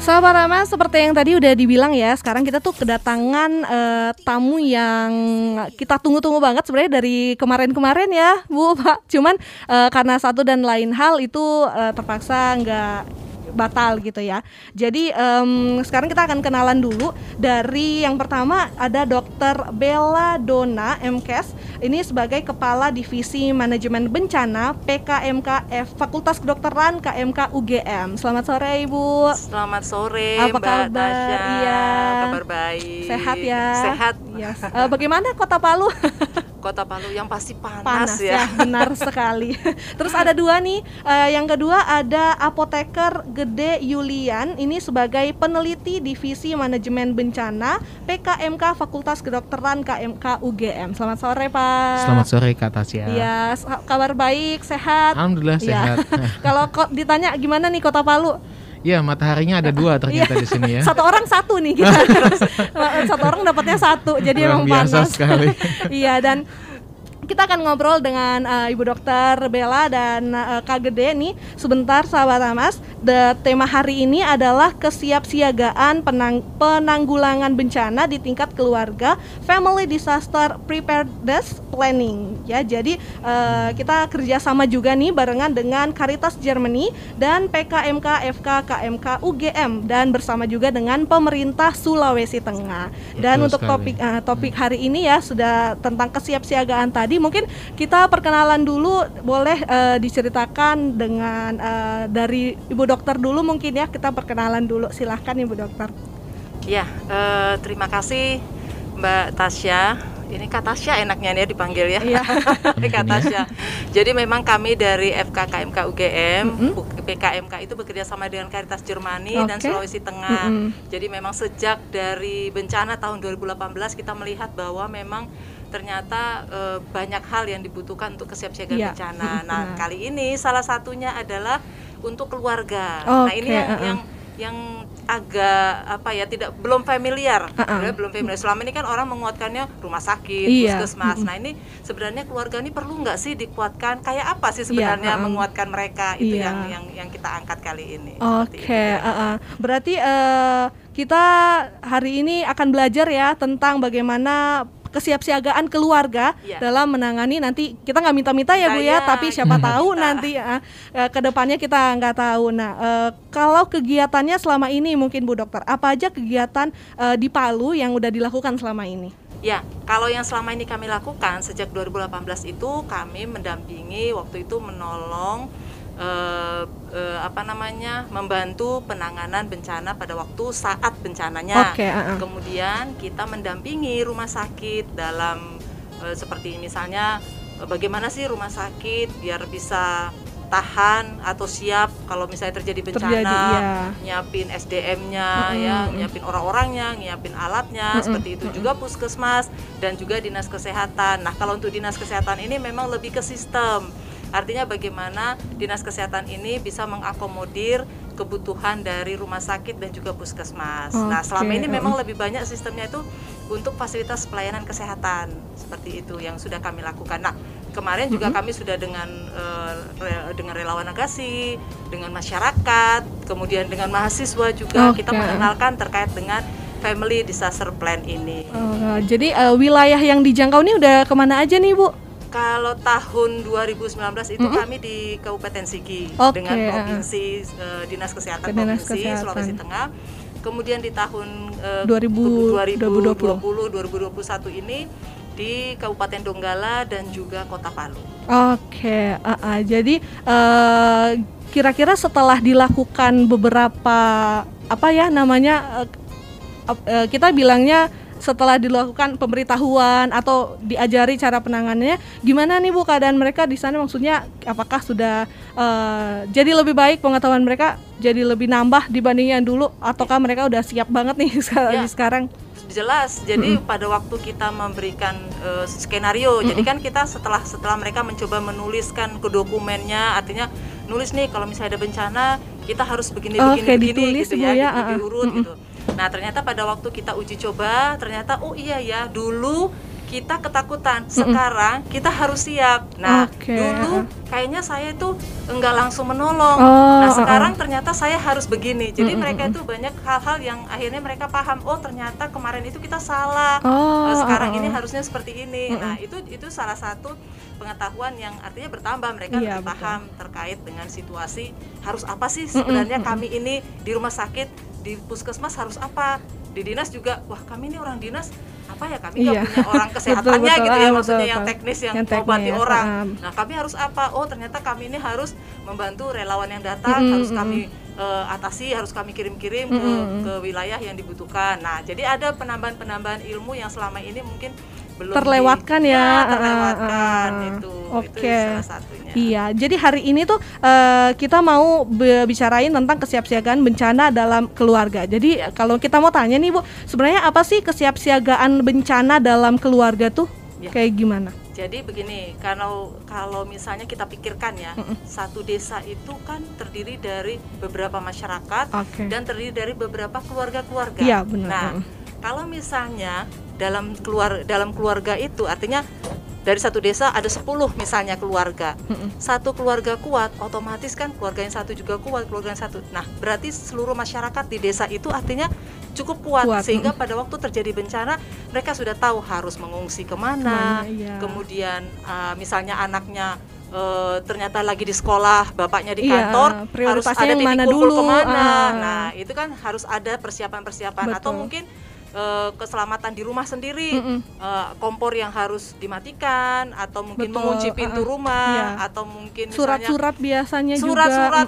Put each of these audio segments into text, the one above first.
Sahabat Rama, seperti yang tadi udah dibilang ya, sekarang kita tuh kedatangan tamu yang kita tunggu-tunggu banget sebenarnya dari kemarin-kemarin ya, Bu, Pak. Cuman karena satu dan lain hal itu terpaksa nggak batal gitu ya. Jadi sekarang kita akan kenalan dulu. Dari yang pertama ada Dr. Bella Dona, MKes. Ini sebagai Kepala Divisi Manajemen Bencana PKMK Fakultas Kedokteran KMK UGM. Selamat sore Ibu. Selamat sore. Apa Mbak kabar? Tasya. Iya. Kabar baik. Sehat ya. Sehat. Yes. Bagaimana Kota Palu? Kota Palu yang pasti panas ya. Benar sekali. Terus ada dua nih. Yang kedua ada Apoteker Gede Yulian. Ini sebagai peneliti Divisi Manajemen Bencana PKMK Fakultas Kedokteran KMK UGM. Selamat sore Pak. Selamat sore Kak Tasya. Iya, kabar baik, sehat. Alhamdulillah sehat. Kalau ditanya gimana nih Kota Palu? Iya, mataharinya ada dua ternyata di sini ya. Satu orang satu nih kita. Satu orang dapatnya satu, jadi emang panas sekali. Iya, dan kita akan ngobrol dengan Ibu Dokter Bella dan Kak Gede nih sebentar sahabat Amas. Tema hari ini adalah kesiapsiagaan penanggulangan bencana di tingkat keluarga, Family Disaster Preparedness Planning. Ya, jadi kita kerjasama juga nih barengan dengan Caritas Germany dan PKMK FK KMK UGM dan bersama juga dengan pemerintah Sulawesi Tengah. Dan untuk topik hari ini ya sudah tentang kesiapsiagaan tadi. Mungkin kita perkenalan dulu, boleh diceritakan dengan dari Ibu Dokter dulu mungkin ya, kita perkenalan dulu, silahkan Ibu Dokter. Ya, terima kasih Mbak Tasya. Ini Kak Tasya enaknya nih dipanggil ya. Iya. Kak Tasya. Jadi memang kami dari FK KMK UGM, PKMK itu bekerja sama dengan Caritas Germany dan Sulawesi Tengah. Jadi memang sejak dari bencana tahun 2018 kita melihat bahwa memang ternyata banyak hal yang dibutuhkan untuk kesiapsiagaan bencana. Nah, kali ini salah satunya adalah untuk keluarga. Nah, ini yang agak belum familiar. Belum familiar. Selama ini kan orang menguatkannya rumah sakit, puskesmas. Nah, ini sebenarnya keluarga ini perlu nggak sih dikuatkan? Kayak apa sih sebenarnya menguatkan mereka? Itu yang kita angkat kali ini. Berarti kita hari ini akan belajar ya tentang bagaimana kesiapsiagaan keluarga dalam menangani, nanti kita nggak minta-minta ya Bu ya, tapi siapa tahu nanti ke depannya kita nggak tahu. Nah, kalau kegiatannya selama ini mungkin Bu Dokter, apa aja kegiatan di Palu yang udah dilakukan selama ini? Ya, kalau yang selama ini kami lakukan sejak 2018 itu kami mendampingi, waktu itu menolong membantu penanganan bencana pada waktu saat bencananya. Kemudian kita mendampingi rumah sakit dalam seperti misalnya bagaimana sih rumah sakit biar bisa tahan atau siap kalau misalnya terjadi bencana, nyiapin SDM-nya, nyiapin orang-orangnya, nyiapin alatnya, seperti itu. Juga puskesmas dan juga dinas kesehatan. Nah, kalau untuk dinas kesehatan ini memang lebih ke sistem. Artinya bagaimana dinas kesehatan ini bisa mengakomodir kebutuhan dari rumah sakit dan juga puskesmas. Nah, selama ini memang lebih banyak sistemnya itu untuk fasilitas pelayanan kesehatan, seperti itu yang sudah kami lakukan. Nah, kemarin juga kami sudah dengan relawan Agasi, dengan masyarakat, kemudian dengan mahasiswa juga kita mengenalkan terkait dengan Family Disaster Plan ini. Jadi wilayah yang dijangkau ini udah kemana aja nih Bu? Kalau tahun 2019 itu kami di Kabupaten Sigi dengan Provinsi Dinas Kesehatan Provinsi Sulawesi Tengah. Kemudian di tahun 2021 ini di Kabupaten Donggala dan juga Kota Palu. Jadi kira-kira setelah dilakukan beberapa kita bilangnya setelah dilakukan pemberitahuan atau diajari cara penanganannya, gimana nih Bu keadaan mereka di sana? Maksudnya apakah sudah jadi lebih baik pengetahuan mereka, jadi lebih nambah dibanding yang dulu, ataukah mereka udah siap banget nih sekarang? Jelas. Jadi pada waktu kita memberikan skenario, jadi kan kita setelah mereka mencoba menuliskan ke dokumennya, artinya nulis nih kalau misalnya ada bencana kita harus begini ditulis, gitu ya, diurut gitu. Nah, ternyata pada waktu kita uji coba, ternyata oh iya ya, dulu kita ketakutan. Sekarang kita harus siap. Nah, dulu kayaknya saya itu enggak langsung menolong. Nah, sekarang ternyata saya harus begini. Jadi mereka itu banyak hal-hal yang akhirnya mereka paham, oh ternyata kemarin itu kita salah. Sekarang ini harusnya seperti ini. Nah, itu salah satu pengetahuan yang artinya bertambah. Mereka lebih paham terkait dengan situasi harus apa sih sebenarnya kami ini di rumah sakit, di puskesmas harus apa. Di dinas juga, wah kami ini orang dinas apa ya, kami nggak punya orang kesehatannya gitu ya, maksudnya yang teknis yang mengobati orang. Nah, kami harus apa? Oh, ternyata kami ini harus membantu relawan yang datang, harus kami atasi, harus kami kirim-kirim ke wilayah yang dibutuhkan. Nah, jadi ada penambahan-penambahan ilmu yang selama ini mungkin belum terlewatkan terlewatkan itu salah satunya. Iya, jadi hari ini tuh kita mau bicarain tentang kesiapsiagaan bencana dalam keluarga. Jadi kalau kita mau tanya nih Bu, sebenarnya apa sih kesiapsiagaan bencana dalam keluarga tuh kayak gimana? Jadi begini, kalau misalnya kita pikirkan ya, satu desa itu kan terdiri dari beberapa masyarakat dan terdiri dari beberapa keluarga-keluarga. Iya, benar. Nah, kalau misalnya dalam keluarga itu artinya dari satu desa ada 10 misalnya keluarga. Satu keluarga kuat, otomatis kan keluarga yang satu juga kuat, keluarga yang satu. Nah, berarti seluruh masyarakat di desa itu artinya cukup kuat. Sehingga pada waktu terjadi bencana mereka sudah tahu harus mengungsi kemana. Kemudian misalnya anaknya ternyata lagi di sekolah, bapaknya di kantor, harus ada titik kumpul kemana. Nah, itu kan harus ada persiapan-persiapan. Atau mungkin keselamatan di rumah sendiri, kompor yang harus dimatikan, atau mungkin mengunci pintu rumah, atau mungkin surat-surat biasanya surat-surat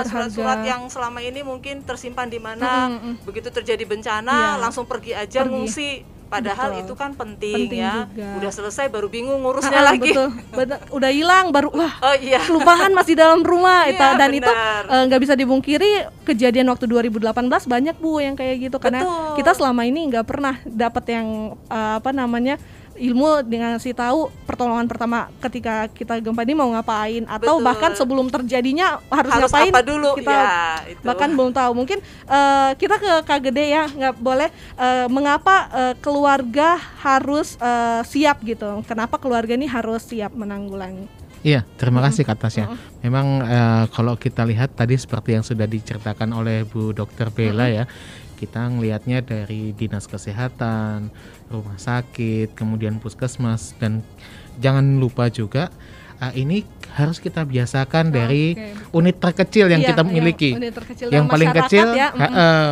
surat-surat yang selama ini mungkin tersimpan di mana, begitu terjadi bencana langsung pergi aja ngungsi. Padahal itu kan penting ya. Juga. Udah selesai baru bingung ngurusnya lagi. Udah hilang baru kelupaan masih dalam rumah. Dan bener. Itu nggak bisa dipungkiri kejadian waktu 2018 banyak Bu yang kayak gitu. Karena kita selama ini nggak pernah dapat yang ilmu dengan ngasih tahu pertolongan pertama ketika kita gempa ini mau ngapain, atau bahkan sebelum terjadinya harus ngapain apa dulu kita bahkan belum tahu. Mungkin kita ke Kak Gede ya, nggak boleh mengapa keluarga harus siap gitu, kenapa keluarga ini harus siap menanggulangi. Iya, terima kasih Kak Tasya. Memang kalau kita lihat tadi seperti yang sudah diceritakan oleh Bu Dr. Bella ya, kita ngelihatnya dari dinas kesehatan, rumah sakit, kemudian puskesmas, dan jangan lupa juga ini harus kita biasakan dari unit terkecil yang kita miliki. Yang paling kecil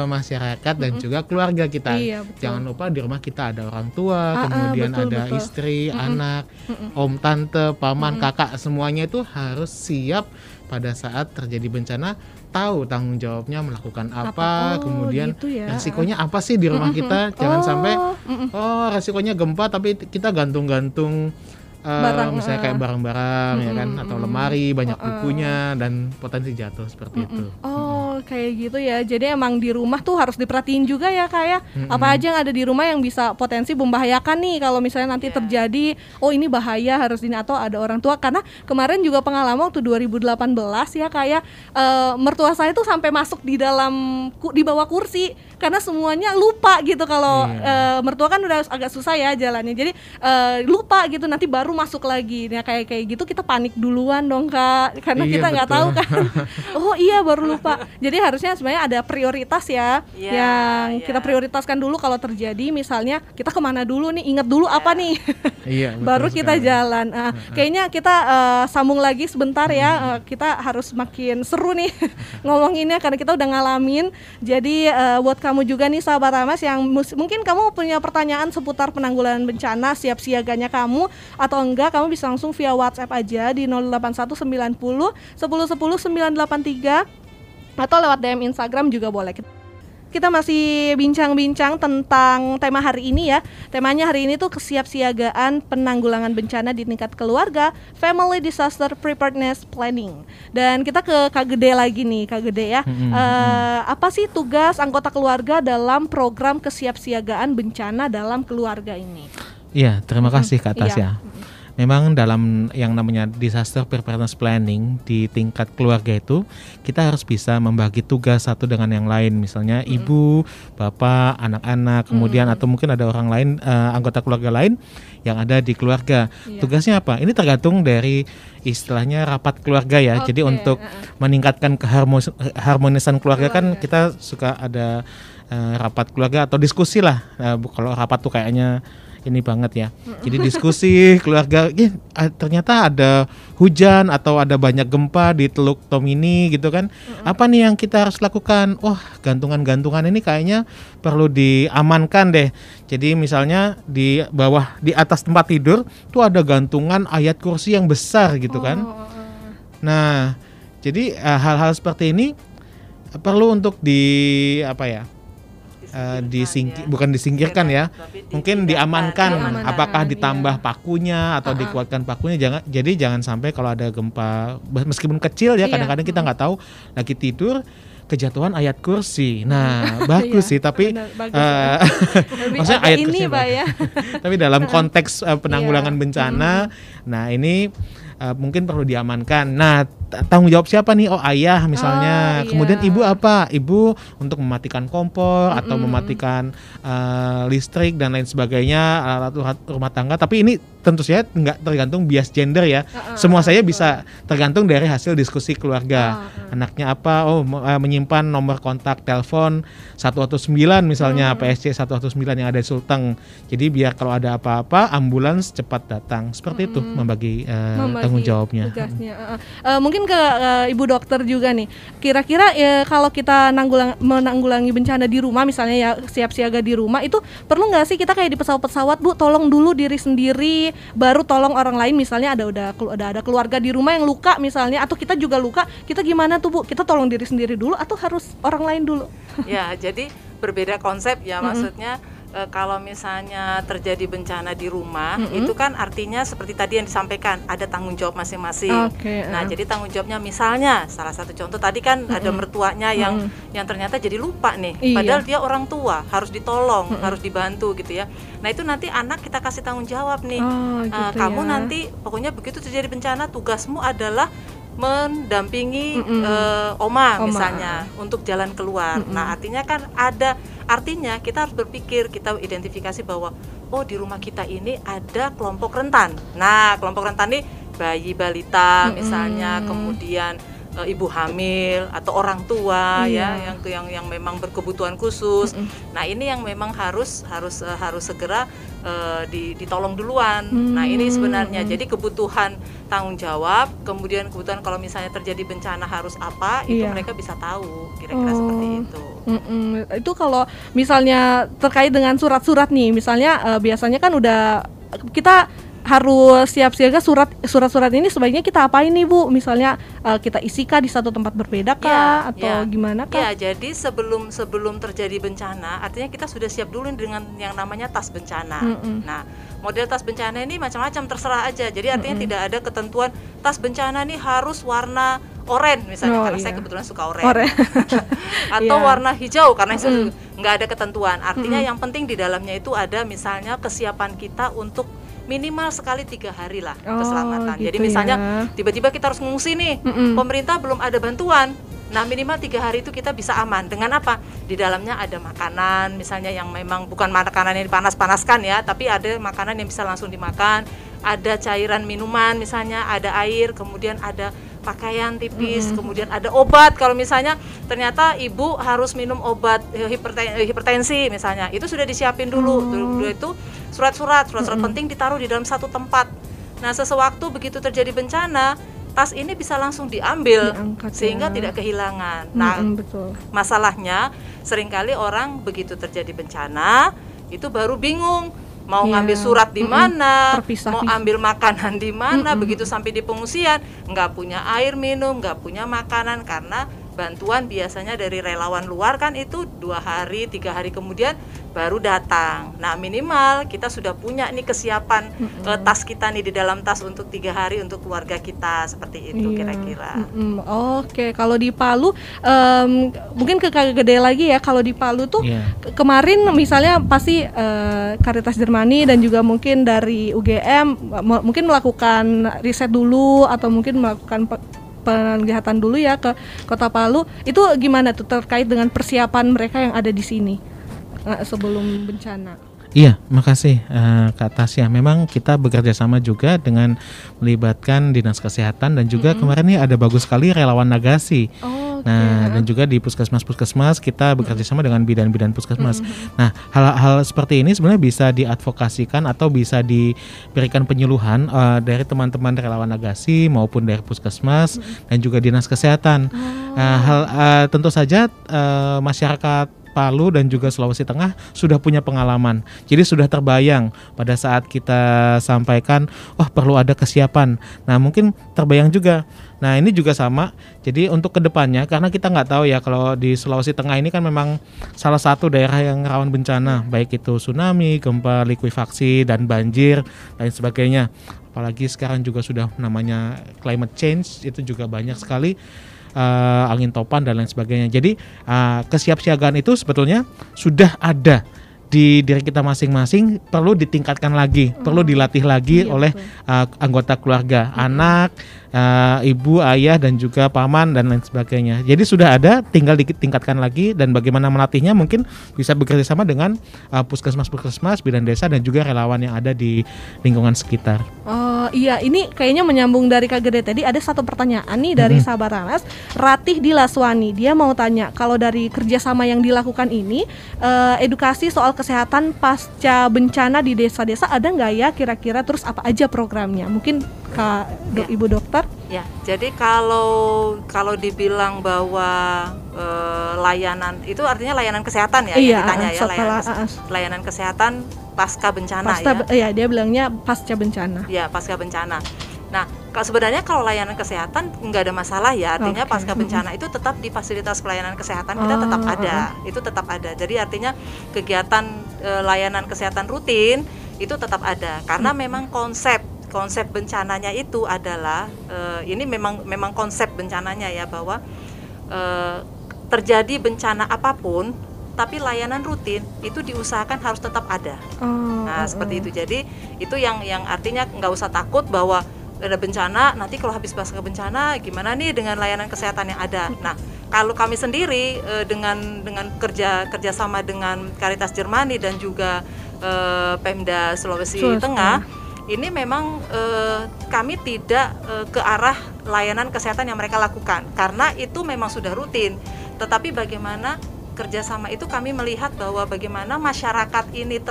masyarakat dan juga keluarga kita. Jangan lupa di rumah kita ada orang tua, kemudian ada istri, anak, om, tante, paman, kakak, semuanya itu harus siap pada saat terjadi bencana, tahu tanggung jawabnya melakukan apa, kemudian gitu ya. resikonya apa sih di rumah kita. Jangan sampai resikonya gempa tapi kita gantung-gantung misalnya kayak barang-barang ya kan, atau lemari banyak bukunya dan potensi jatuh seperti itu. Kayak gitu ya. Jadi emang di rumah tuh harus diperhatiin juga ya kayak apa aja yang ada di rumah yang bisa potensi membahayakan nih kalau misalnya nanti terjadi, oh ini bahaya harus ini, atau ada orang tua. Karena kemarin juga pengalaman waktu 2018 ya kayak mertua saya tuh sampai masuk di bawah kursi karena semuanya lupa gitu kalau mertua kan udah agak susah ya jalannya. Jadi lupa gitu, nanti baru masuk lagi. Nah kayak gitu kita panik duluan dong Kak, karena kita nggak tahu kan. Oh iya baru lupa. Jadi harusnya sebenarnya ada prioritas ya, yang kita prioritaskan dulu kalau terjadi. Misalnya kita kemana dulu nih, ingat dulu apa nih, baru kita jalan. Kayaknya kita sambung lagi sebentar ya. Kita harus makin seru nih ngomonginnya karena kita udah ngalamin. Jadi buat kamu juga nih sahabat Amas yang mungkin kamu punya pertanyaan seputar penanggulangan bencana, siap siaganya kamu atau enggak, kamu bisa langsung via WhatsApp aja di 0819 10 983 atau lewat DM Instagram juga boleh. Kita masih bincang-bincang tentang tema hari ini ya. Temanya hari ini tuh kesiapsiagaan penanggulangan bencana di tingkat keluarga, Family Disaster Preparedness Planning. Dan kita ke Kak Gede lagi nih, Kak Gede ya. Apa sih tugas anggota keluarga dalam program kesiapsiagaan bencana dalam keluarga ini? Iya, terima kasih Kak Tasya. memang dalam yang namanya disaster preparedness planning di tingkat keluarga itu kita harus bisa membagi tugas satu dengan yang lain, misalnya ibu, bapak, anak-anak, kemudian atau mungkin ada orang lain, anggota keluarga lain yang ada di keluarga. Tugasnya apa? Ini tergantung dari istilahnya rapat keluarga ya. Jadi untuk meningkatkan keharmonisan keluarga kan kita suka ada rapat keluarga atau diskusi lah. Kalau rapat tuh kayaknya ini banget ya. Jadi diskusi keluarga, ternyata ada hujan atau ada banyak gempa di Teluk Tomini gitu kan. Apa nih yang kita harus lakukan? Wah, gantungan-gantungan ini kayaknya perlu diamankan deh. Jadi misalnya di bawah, di atas tempat tidur tuh ada gantungan ayat kursi yang besar gitu kan. Nah, jadi hal-hal seperti ini perlu untuk bukan disingkirkan ya, mungkin diamankan. Apakah ditambah pakunya atau dikuatkan pakunya, jangan sampai kalau ada gempa meskipun kecil ya, kadang-kadang kita nggak tahu lagi tidur kejatuhan ayat kursi. Nah, bagus sih, tapi maksudnya ayat kursi ya. Tapi dalam konteks penanggulangan bencana, nah ini mungkin perlu diamankan. Nah, tanggung jawab siapa nih? Oh, ayah misalnya. Kemudian ibu apa? Ibu untuk mematikan kompor atau mematikan listrik dan lain sebagainya, alat rumah tangga. Tapi ini tentu saja nggak tergantung bias gender ya. Semua saya bisa tergantung dari hasil diskusi keluarga. Anaknya apa? Oh, menyimpan nomor kontak telepon 119 misalnya, PSC 119 yang ada di Sulteng. Jadi biar kalau ada apa-apa ambulans cepat datang. Seperti itu membagi tanggung jawabnya. Mungkin ke Ibu Dokter juga nih. Kira-kira kalau kita menanggulangi bencana di rumah, misalnya ya siap siaga di rumah, itu perlu nggak sih kita kayak di pesawat-pesawat, Bu, tolong dulu diri sendiri, baru tolong orang lain. Misalnya ada keluarga di rumah yang luka misalnya, atau kita juga luka, kita gimana tuh, Bu? Kita tolong diri sendiri dulu atau harus orang lain dulu? Ya, jadi berbeda konsep ya, maksudnya. Kalau misalnya terjadi bencana di rumah, itu kan artinya seperti tadi yang disampaikan, ada tanggung jawab masing-masing. Nah, jadi tanggung jawabnya misalnya salah satu contoh tadi kan ada mertuanya yang ternyata jadi lupa nih, padahal dia orang tua, harus ditolong, harus dibantu gitu ya. Nah, itu nanti anak kita kasih tanggung jawab nih. Kamu nanti pokoknya begitu terjadi bencana, tugasmu adalah mendampingi oma misalnya untuk jalan keluar. Nah, artinya kan artinya kita harus berpikir, kita identifikasi bahwa di rumah kita ini ada kelompok rentan. Nah, kelompok rentan ini bayi balita misalnya, kemudian ibu hamil atau orang tua ya yang memang berkebutuhan khusus. Nah, ini yang memang harus segera ditolong duluan. Nah, ini sebenarnya jadi kebutuhan tanggung jawab, kemudian kebutuhan kalau misalnya terjadi bencana harus apa, itu mereka bisa tahu kira-kira seperti itu. Itu kalau misalnya terkait dengan surat-surat nih, misalnya biasanya kan udah kita harus siap siaga, surat-surat ini sebaiknya kita apain nih, Bu? Misalnya kita isikah di satu tempat berbeda kah atau gimana kah? Ya, jadi sebelum terjadi bencana, artinya kita sudah siap dulu dengan yang namanya tas bencana. Nah, model tas bencana ini macam-macam, terserah aja. Jadi artinya tidak ada ketentuan tas bencana ini harus warna oranye misalnya, karena saya kebetulan suka oranye. Atau warna hijau karena nggak ada ketentuan. Artinya yang penting di dalamnya itu ada misalnya kesiapan kita untuk minimal sekali 3 hari lah keselamatan. Jadi misalnya tiba-tiba kita harus mengungsi nih, pemerintah belum ada bantuan. Nah, minimal 3 hari itu kita bisa aman. Dengan apa? Di dalamnya ada makanan misalnya yang memang bukan makanan yang dipanas-panaskan ya, tapi ada makanan yang bisa langsung dimakan, ada cairan minuman misalnya, ada air, kemudian ada pakaian tipis, kemudian ada obat. Kalau misalnya ternyata ibu harus minum obat hipertensi misalnya, itu sudah disiapin dulu. Dulu itu surat-surat penting ditaruh di dalam satu tempat. Nah, sesewaktu begitu terjadi bencana, tas ini bisa langsung diambil, diangkat, sehingga tidak kehilangan. Nah, betul. Masalahnya seringkali orang begitu terjadi bencana itu baru bingung mau ngambil surat di mana, mau ambil makanan di mana. Begitu sampai di pengungsian nggak punya air minum, nggak punya makanan karena bantuan biasanya dari relawan luar kan itu 2 hari 3 hari kemudian baru datang. Nah minimal kita sudah punya nih kesiapan tas kita nih di dalam tas untuk 3 hari untuk keluarga kita, seperti itu kira-kira. Oke, kalau di Palu mungkin ke Kak Gede lagi ya. Kalau di Palu tuh kemarin misalnya pasti Caritas Germany dan juga mungkin dari UGM mungkin melakukan riset dulu atau mungkin melakukan penglihatan dulu ya ke Kota Palu. Itu gimana tuh terkait dengan persiapan mereka yang ada di sini sebelum bencana? Iya, makasih Kak Tasya. Memang kita bekerja sama juga dengan melibatkan Dinas Kesehatan dan juga kemarin nih ada bagus sekali relawan Nagasi. Dan juga di puskesmas kita bekerja sama dengan bidan-bidan puskesmas. Nah, hal-hal seperti ini sebenarnya bisa diadvokasikan atau bisa diberikan penyuluhan dari teman-teman relawan Nagasi maupun dari puskesmas dan juga Dinas Kesehatan. Tentu saja masyarakat Palu dan juga Sulawesi Tengah sudah punya pengalaman. Jadi sudah terbayang pada saat kita sampaikan, perlu ada kesiapan. Nah mungkin terbayang juga. Nah ini juga sama. Jadi untuk kedepannya, karena kita nggak tahu ya kalau di Sulawesi Tengah ini kan memang salah satu daerah yang rawan bencana, baik itu tsunami, gempa likuifaksi dan banjir dan sebagainya. Apalagi sekarang juga sudah namanya climate change, itu juga banyak sekali. Angin topan dan lain sebagainya. Jadi kesiapsiagaan itu sebetulnya sudah ada di diri kita masing-masing, perlu ditingkatkan lagi, perlu dilatih lagi oleh anggota keluarga, anak, ibu, ayah dan juga paman dan lain sebagainya. Jadi sudah ada, tinggal ditingkatkan lagi. Dan bagaimana melatihnya mungkin bisa bekerja sama dengan puskesmas, bidan desa dan juga relawan yang ada di lingkungan sekitar. Iya, ini kayaknya menyambung dari Kak Gede tadi. Ada satu pertanyaan nih dari sahabat Ranas, Ratih di Laswani. Dia mau tanya, kalau dari kerjasama yang dilakukan ini, edukasi soal kesehatan pasca bencana di desa-desa ada nggak ya kira-kira, terus apa aja programnya? Mungkin Ibu Dokter? Ya, jadi kalau dibilang bahwa layanan itu artinya layanan kesehatan ya, yang ditanya ya, layanan kesehatan pasca bencana ya. Dia bilangnya pasca bencana. Ya, pasca bencana. Nah, sebenarnya kalau layanan kesehatan nggak ada masalah ya, artinya pasca bencana itu tetap di fasilitas pelayanan kesehatan kita tetap ada, itu tetap ada. Jadi artinya kegiatan layanan kesehatan rutin itu tetap ada, karena memang konsep bencananya itu adalah ini memang konsep bencananya ya, bahwa terjadi bencana apapun tapi layanan rutin itu diusahakan harus tetap ada. Seperti itu. Jadi itu yang artinya nggak usah takut bahwa ada bencana, nanti kalau habis pasca bencana gimana nih dengan layanan kesehatan yang ada. Nah, kalau kami sendiri dengan kerjasama dengan Caritas Germany dan juga Pemda Sulawesi Tengah, ini memang kami tidak ke arah layanan kesehatan yang mereka lakukan, karena itu memang sudah rutin. Tetapi bagaimana kerjasama itu kami melihat bahwa bagaimana masyarakat ini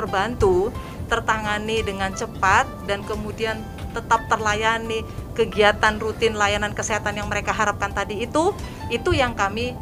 tertangani dengan cepat dan kemudian tetap terlayani kegiatan rutin layanan kesehatan yang mereka harapkan tadi, itu yang kami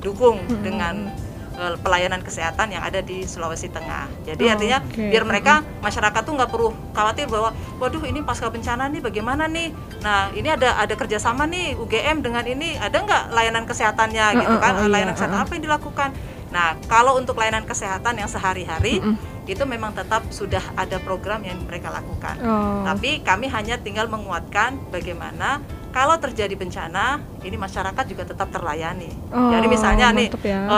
dukung dengan pelayanan kesehatan yang ada di Sulawesi Tengah. Jadi artinya biar mereka, masyarakat tuh nggak perlu khawatir bahwa waduh ini pasca bencana nih bagaimana nih. Nah ini ada kerjasama nih UGM dengan ini, ada nggak layanan kesehatannya gitu kan, layanan kesehatan apa yang dilakukan. Nah kalau untuk layanan kesehatan yang sehari-hari itu memang tetap sudah ada program yang mereka lakukan. Tapi kami hanya tinggal menguatkan bagaimana kalau terjadi bencana ini masyarakat juga tetap terlayani. Jadi misalnya nih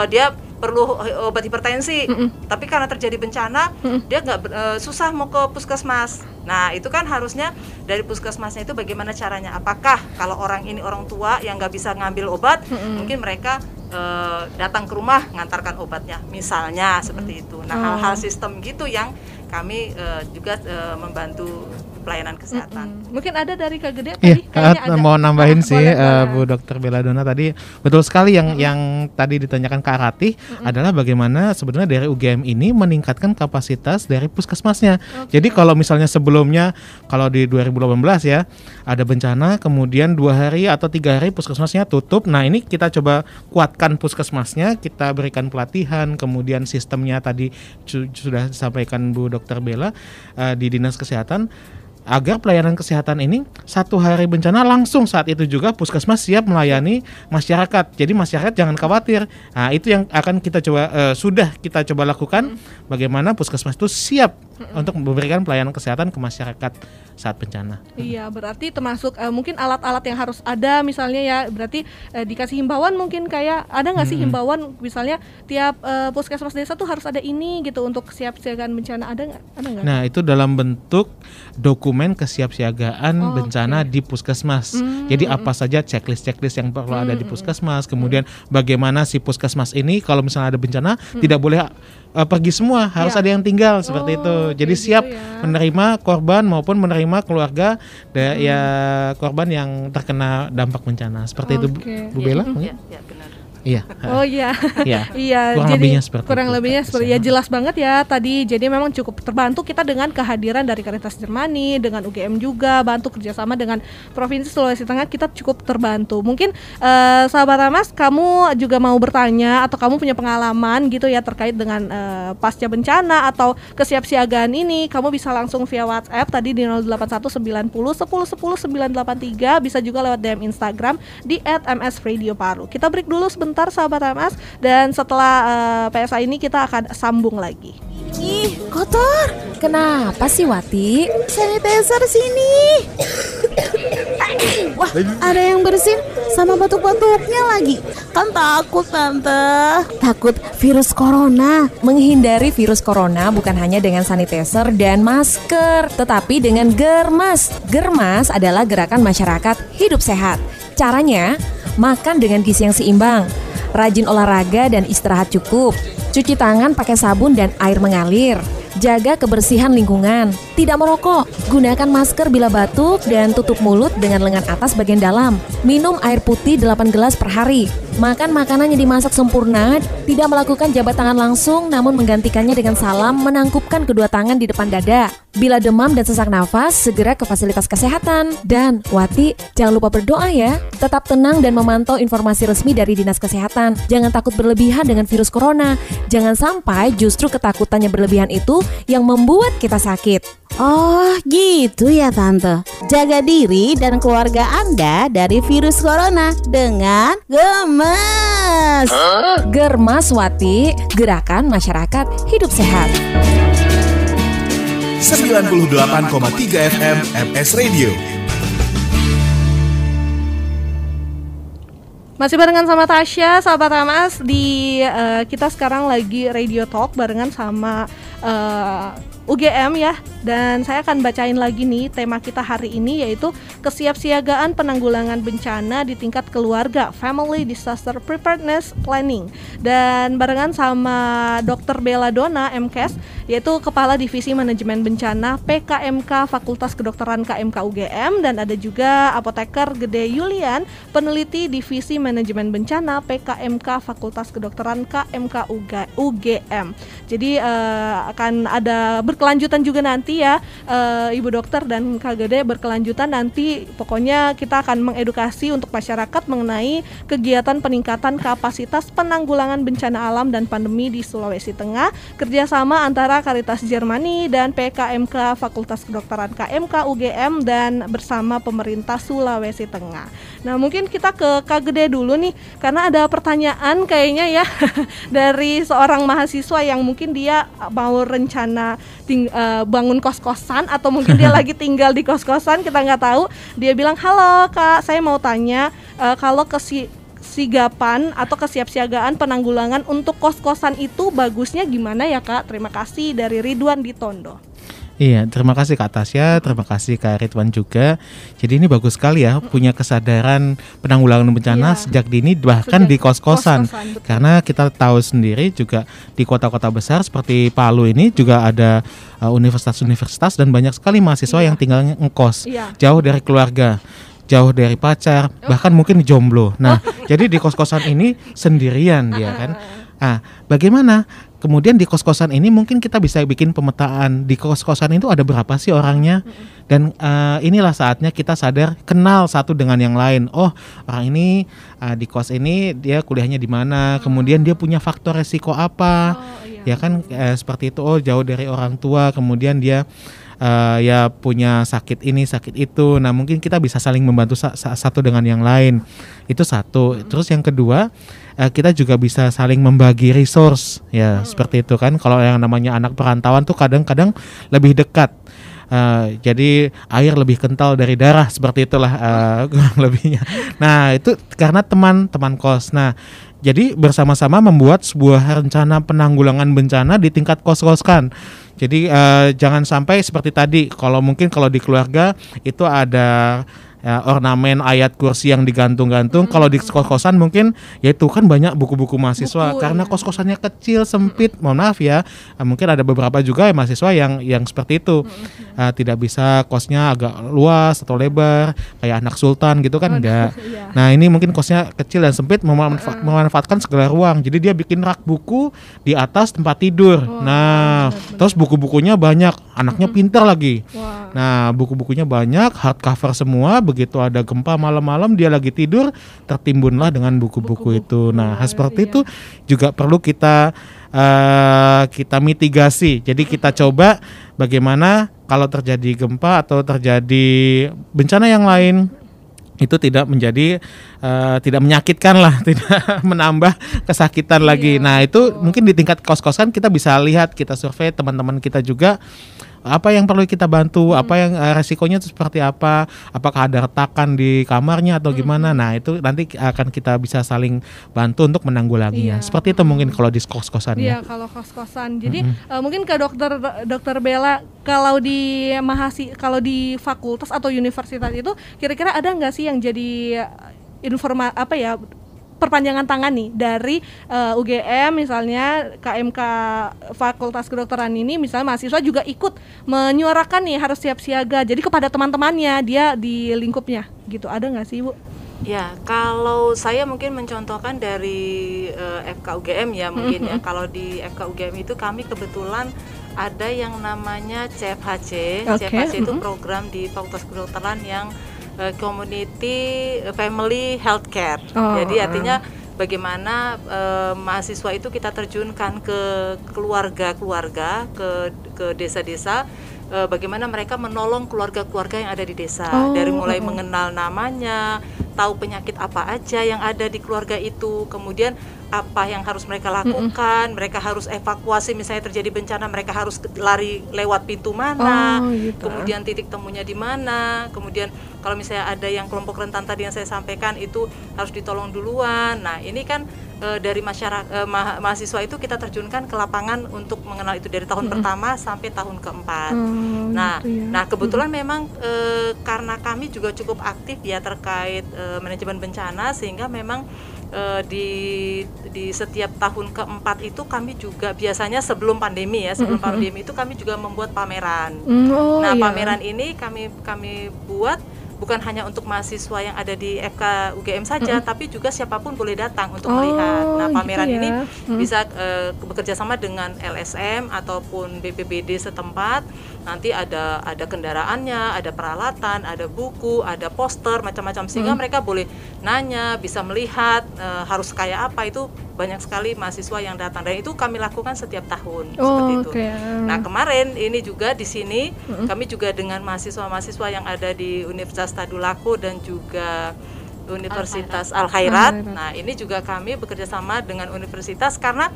dia perlu obat hipertensi, tapi karena terjadi bencana dia nggak susah mau ke puskesmas. Nah itu kan harusnya dari puskesmasnya itu bagaimana caranya? Apakah kalau orang tua yang nggak bisa ngambil obat, mungkin mereka datang ke rumah ngantarkan obatnya, misalnya seperti itu. Nah hal-hal sistem gitu yang kami juga membantu pelayanan kesehatan. Mungkin ada dari Kak Gede tadi? Mau nambahin sih Bu Dr. Belladonna tadi, betul sekali yang tadi ditanyakan Kak Ratih adalah bagaimana sebenarnya dari UGM ini meningkatkan kapasitas dari puskesmasnya. Jadi kalau misalnya sebelumnya, kalau di 2018 ya ada bencana, kemudian 2 hari atau 3 hari puskesmasnya tutup. Nah ini kita coba kuatkan puskesmasnya, kita berikan pelatihan, kemudian sistemnya tadi sudah disampaikan Bu Dr. Bella di Dinas Kesehatan. agar pelayanan kesehatan ini satu hari bencana langsung saat itu juga puskesmas siap melayani masyarakat. Jadi masyarakat jangan khawatir. Nah, itu yang akan kita coba sudah kita coba lakukan, bagaimana puskesmas itu siap untuk memberikan pelayanan kesehatan ke masyarakat saat bencana. Iya, berarti termasuk mungkin alat-alat yang harus ada misalnya ya, berarti dikasih himbauan mungkin kayak ada nggak sih himbauan misalnya tiap puskesmas desa tuh harus ada ini gitu untuk kesiapsiagaan bencana, ada nggak? Nah, itu dalam bentuk dokumen kesiapsiagaan bencana di puskesmas. Jadi apa saja checklist yang perlu ada di puskesmas, kemudian bagaimana si puskesmas ini kalau misalnya ada bencana tidak boleh pergi semua, harus ada yang tinggal seperti itu. Jadi siap menerima korban maupun menerima keluarga ya korban yang terkena dampak bencana. Seperti itu Bu Bella? Iya, benar. Iya. Oh iya. Iya. Kurang lebihnya seperti ya, jelas banget ya tadi. Jadi memang cukup terbantu kita dengan kehadiran dari Caritas Germany, dengan UGM juga bantu kerjasama dengan Provinsi Sulawesi Tengah, kita cukup terbantu. Mungkin sahabat Ramas, kamu juga mau bertanya atau kamu punya pengalaman gitu ya terkait dengan pasca bencana atau kesiapsiagaan ini, kamu bisa langsung via WhatsApp tadi di 0819010100983, bisa juga lewat DM Instagram di @msradioparu. Kita break dulu sebentar sahabat Ramas, dan setelah PSA ini kita akan sambung lagi. Ih, kotor. Kenapa sih Wati? Sanitizer sini. Wah, ada yang bersin sama batuk-batuknya lagi. Kan takut Tante. Takut virus corona. Menghindari virus corona bukan hanya dengan sanitizer dan masker, tetapi dengan Germas. Germas adalah gerakan masyarakat hidup sehat. Caranya, makan dengan gizi yang seimbang, rajin olahraga dan istirahat cukup, cuci tangan pakai sabun dan air mengalir, jaga kebersihan lingkungan, tidak merokok, gunakan masker bila batuk dan tutup mulut dengan lengan atas bagian dalam, minum air putih 8 gelas per hari, makan makanan yang dimasak sempurna, tidak melakukan jabat tangan langsung namun menggantikannya dengan salam menangkupkan kedua tangan di depan dada. Bila demam dan sesak nafas, segera ke fasilitas kesehatan. Dan Wati, jangan lupa berdoa ya. Tetap tenang dan memantau informasi resmi dari Dinas Kesehatan. Jangan takut berlebihan dengan virus corona. Jangan sampai justru ketakutan yang berlebihan itu yang membuat kita sakit. Oh gitu ya Tante. Jaga diri dan keluarga Anda dari virus corona dengan Germas. Germas Wati, gerakan masyarakat hidup sehat. 98,3 FM MS Radio. Masih barengan sama Tasya, sahabat Ramas, di kita sekarang lagi Radio Talk barengan sama UGM ya. Dan saya akan bacain lagi nih tema kita hari ini, yaitu kesiapsiagaan penanggulangan bencana di tingkat keluarga, Family Disaster Preparedness Planning. Dan barengan sama Dr. Bella Dona, MKes, yaitu Kepala Divisi Manajemen Bencana PKMK Fakultas Kedokteran KMK UGM. Dan ada juga Apoteker Gede Yulian, peneliti Divisi Manajemen Bencana PKMK Fakultas Kedokteran KMK UGM. Jadi akan ada berkelanjutan juga nanti ya, Ibu Dokter dan Kak Gede, berkelanjutan nanti. Pokoknya kita akan mengedukasi untuk masyarakat mengenai kegiatan peningkatan kapasitas penanggulangan bencana alam dan pandemi di Sulawesi Tengah, kerjasama antara Caritas Germany dan PKMK Fakultas Kedokteran KMK UGM dan bersama pemerintah Sulawesi Tengah. Nah, mungkin kita ke Kak Gede dulu nih, karena ada pertanyaan kayaknya ya dari seorang mahasiswa yang mungkin dia mau rencana bangun kos-kosan, atau mungkin dia lagi tinggal di kos-kosan, kita nggak tahu. Dia bilang, halo Kak, saya mau tanya kalau kesigapan atau kesiapsiagaan penanggulangan untuk kos-kosan itu bagusnya gimana ya Kak? Terima kasih, dari Ridwan di Tondo. Iya, terima kasih Kak Tasya, terima kasih Kak Ridwan juga. Jadi ini bagus sekali ya, punya kesadaran penanggulangan bencana sejak dini, bahkan di kos-kosan. Karena kita tahu sendiri juga di kota-kota besar seperti Palu ini juga ada universitas-universitas dan banyak sekali mahasiswa yang tinggalnya ngekos, jauh dari keluarga, jauh dari pacar, bahkan mungkin jomblo. Nah, jadi di kos-kosan ini sendirian dia kan. Ah, bagaimana? Kemudian di kos-kosan ini mungkin kita bisa bikin pemetaan di kos-kosan itu ada berapa sih orangnya, dan inilah saatnya kita sadar, kenal satu dengan yang lain. Oh, orang ini di kos ini dia kuliahnya di mana, kemudian dia punya faktor resiko apa, ya kan, seperti itu. Oh, jauh dari orang tua, kemudian dia ya punya sakit ini, sakit itu. Nah, mungkin kita bisa saling membantu satu dengan yang lain. Itu satu. Terus yang kedua, kita juga bisa saling membagi resource ya, seperti itu kan. Kalau yang namanya anak perantauan tuh kadang-kadang lebih dekat. Jadi air lebih kental dari darah, seperti itulah kurang lebihnya. Nah, itu karena teman-teman kos. Nah, jadi bersama-sama membuat sebuah rencana penanggulangan bencana di tingkat kos-kos kan. Jadi jangan sampai seperti tadi. Kalau di keluarga itu ada ornamen ayat kursi yang digantung-gantung. Kalau di kos-kosan mungkin ya itu kan banyak buku-buku mahasiswa karena kos-kosannya kecil, sempit. Mohon maaf ya, mungkin ada beberapa juga mahasiswa yang seperti itu. Tidak bisa kosnya agak luas atau lebar kayak anak sultan gitu kan, enggak. Nah, ini mungkin kosnya kecil dan sempit, memanfaatkan segala ruang. Jadi dia bikin rak buku di atas tempat tidur. Terus buku-bukunya banyak, anaknya pintar lagi. Nah, buku-bukunya banyak, hardcover semua. Begitu ada gempa malam-malam dia lagi tidur, tertimbunlah dengan buku-buku itu. Nah, seperti itu juga perlu kita mitigasi. Jadi kita coba bagaimana kalau terjadi gempa atau terjadi bencana yang lain itu tidak menjadi tidak menyakitkan lah, tidak menambah kesakitan lagi. Nah, itu mungkin di tingkat kos-kosan kita bisa lihat, kita survei teman-teman kita juga apa yang perlu kita bantu, apa yang resikonya itu seperti apa, apakah ada retakan di kamarnya atau gimana. Nah, itu nanti akan kita bisa saling bantu untuk menanggulanginya. Seperti itu mungkin kalau di kos-kosan. Iya, kalau kos-kosan. Jadi mungkin ke dokter Bella, kalau di fakultas atau universitas itu kira-kira ada nggak sih yang jadi perpanjangan tangan nih dari UGM misalnya, KMK Fakultas Kedokteran ini misalnya mahasiswa juga ikut menyuarakan nih harus siap siaga. Jadi kepada teman-temannya dia di lingkupnya gitu, ada nggak sih, Bu? Ya, kalau saya mungkin mencontohkan dari FKUGM ya mungkin ya. Kalau di FKUGM itu kami kebetulan ada yang namanya CFHC. CFHC itu program di Fakultas Kedokteran yang Community Family Healthcare. Jadi artinya bagaimana mahasiswa itu kita terjunkan ke keluarga-keluarga, ke desa-desa, bagaimana mereka menolong keluarga-keluarga yang ada di desa, dari mulai mengenal namanya, tahu penyakit apa aja yang ada di keluarga itu, kemudian apa yang harus mereka lakukan, mereka harus evakuasi misalnya terjadi bencana, mereka harus lari lewat pintu mana, kemudian titik temunya di mana, kemudian kalau misalnya ada yang kelompok rentan tadi yang saya sampaikan itu harus ditolong duluan. Nah, ini kan dari masyarakat mahasiswa itu kita terjunkan ke lapangan untuk mengenal itu dari tahun pertama sampai tahun keempat. Nah kebetulan memang karena kami juga cukup aktif ya terkait manajemen bencana, sehingga memang di setiap tahun keempat itu kami juga biasanya sebelum pandemi itu kami juga membuat pameran. Pameran ini kami buat bukan hanya untuk mahasiswa yang ada di FK UGM saja, tapi juga siapapun boleh datang untuk melihat. Nah, pameran ini bisa bekerja sama dengan LSM ataupun BPBD setempat. Nanti ada kendaraannya, ada peralatan, ada buku, ada poster, macam-macam, sehingga mereka boleh nanya, bisa melihat harus kayak apa. Itu banyak sekali mahasiswa yang datang, dan itu kami lakukan setiap tahun seperti itu. Nah, kemarin ini juga di sini kami juga dengan mahasiswa-mahasiswa yang ada di Universitas Tadulako dan juga Universitas Al-Khairat. Nah, ini juga kami bekerja sama dengan universitas, karena